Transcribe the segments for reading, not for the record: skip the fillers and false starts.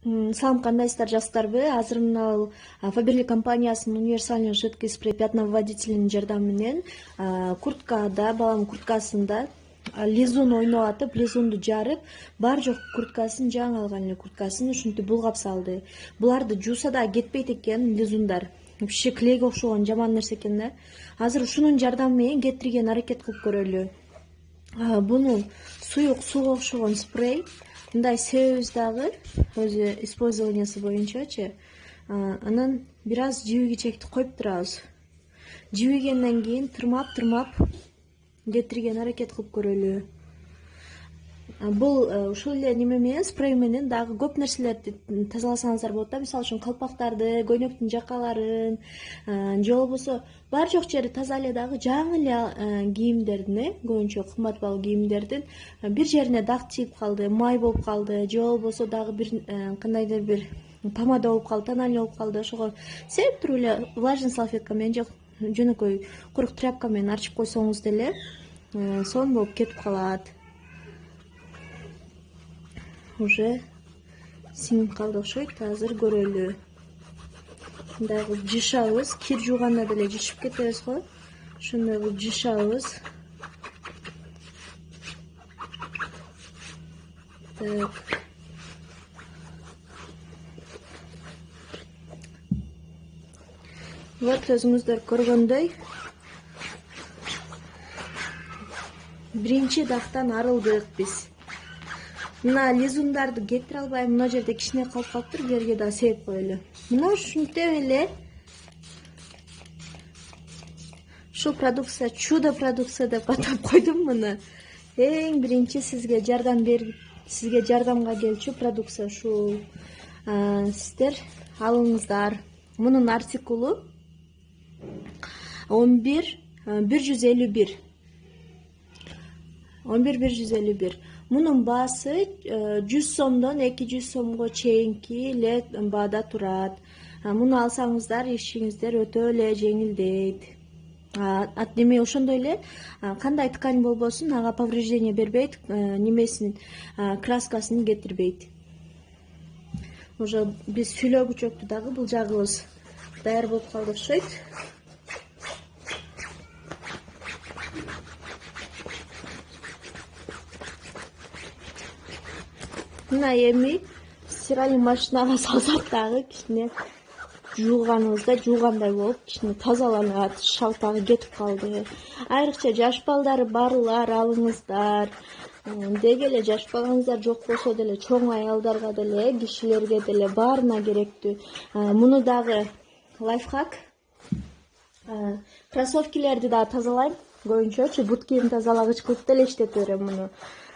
Салам, кандайсыздар, жакшысыздарбы? Азыр мына Faberlic компаниясынын универсальный жидкий спрей пятновыводителинин жардамы менен курткада, баланын курткасында лизун ойноп атып, лизунду жарып, бар жок курткасын, жаңы алган эле курткасын ушинтип булгап салды. Буларды жууса да кетпейт экен лизундар. Вообще клейге окшогон жаман нерсе экен да. Азыр ушунун жардамы менен кетирген аракет кылып көрөлү. Буну суюк сууга окшогон спрей. Мындай себебиз дагы өзү использованиясы боюнчачы. Анан бир аз жибиги чекти коюп турабыз. Жибигенден кийин тырмап кетирген аракет кылып көрөлү. Бул ушул эле неме менен, спрей менен дагы көп нерселерди тазаласаңыздар болот да. Мисалы үчүн калпактарды, көйнөктүн жакаларын, же болбосо бар жок жери таза эле дагы жаңы эле кийимдердин, көбүнчө кымбат баалуу кийимдердин бир жерине дак тийип калды, май болуп калды, же болбосо дагы бир кандайдыр бир помада болуп калды, тональный болуп калды. Ошого себеп туруп эле влажный салфетка менен же жөнөкөй курук тряпка менен арчып койсоңуз деле сонун болуп кетип калат. Уже сиңип калды окшойт. Азыр көрөлү. Мындай кылып жышабыз, кир жууганда деле жышып кетебиз го. Ошондой кылып жышабыз. Так. Вот өзүңүздөр көргөндөй биринчи дактан арылдык биз. Мына лизундарды кетире албайм, мына жерде кичине калып калыптыр, бул жерге да себеп коелу. Мына ушинтип эле ушул продукция чудо продукция деп атап койдум муну. Эң биринчи сизге жардамга келчү продукция ушул. Сиздер алыңыздар. Мунун артикулу 11151. 11151. Мунун баасы 100 сомдон 200 сомго чейинки эле баада турат. Муну алсаңыздар ишиңиздер өтө эле жеңилдейт. Деме ошондой эле кандай ткань болбосун ага повреждение бербейт, немесин краскасын кетирбейт. Уже биз филөгүчөктү дагы бул жагыбыз даяр болуп калды окшойт. Мына эми стиральный машинага салсак дагы кичине жуугандай болуп, кичине тазаланат, шалтагы кетип калды. Айрыкча жаш балдары барлар алыңыздар. Деги эле жаш балаңыздар жок болсо деле чоң аялдарга деле, кишилерге деле баарына керектүү. Муну дагы лайфхак. Кроссовкилерди дагы тазалайм. Көбүнчөчү бут кийим тазалагыч кылып деле иштетип берем муну.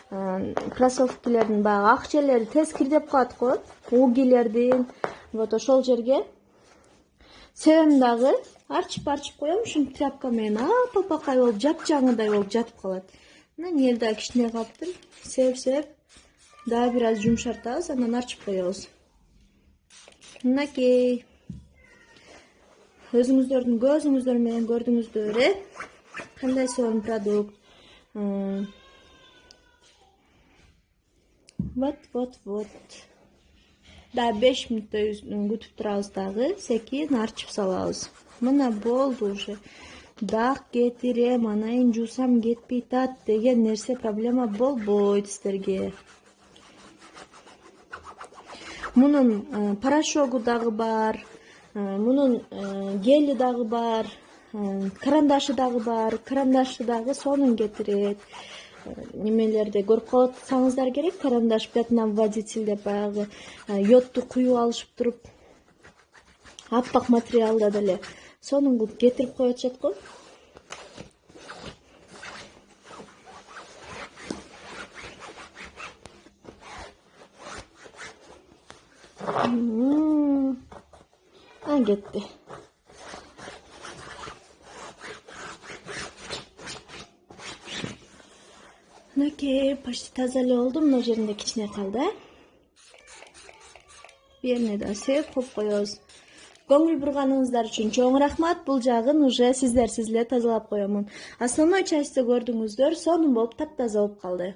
Кроссовкилердин баягы ак жерлери тез кирдеп калат го. Угилердин вот ошол жерге себем дагы арчып коем, ушинтип тряпка менен апа-апакай болуп, жапжаңыдай болуп жатып калат. Мына эл дагы кичине калыптыр. Себеп дагы бир аз жумшартабыз, анан арчып коебуз. Мынакей. Өзүңүздөрдүн көзүңүздөр менен көрдүңүздөр, кандай сонун продукт. Вот. Да 5 мүнөттөй күтүп турабыз дагы, секин арчып салабыз. Мына болду уже. Дак кетирем, анайын жуусам кетпей тат деген нерсе проблема болбойт сиздерге. Мунун порошогу дагы бар, мунун гели дагы бар, карандашы дагы бар. Карандашы дагы сонун кетирет. Немелерде көрүп калсаңыздар керек, карандаш пятновыводитель деп баягы йодту куюп алышып туруп, аппак материалда деле сонун кылып кетирип коюп атышат го. Кетти. Мынакей почти таза эле болду. Мына жеринде кичине калды. Берине да себеп коюп коебуз. Көңүл бурганыңыздар үчүн чоң рахмат. Бул жагын уже сиздерсиз эле тазалап коемун. Основной частьты көрдүңүздөр, сонун болуп таптаза болуп калды.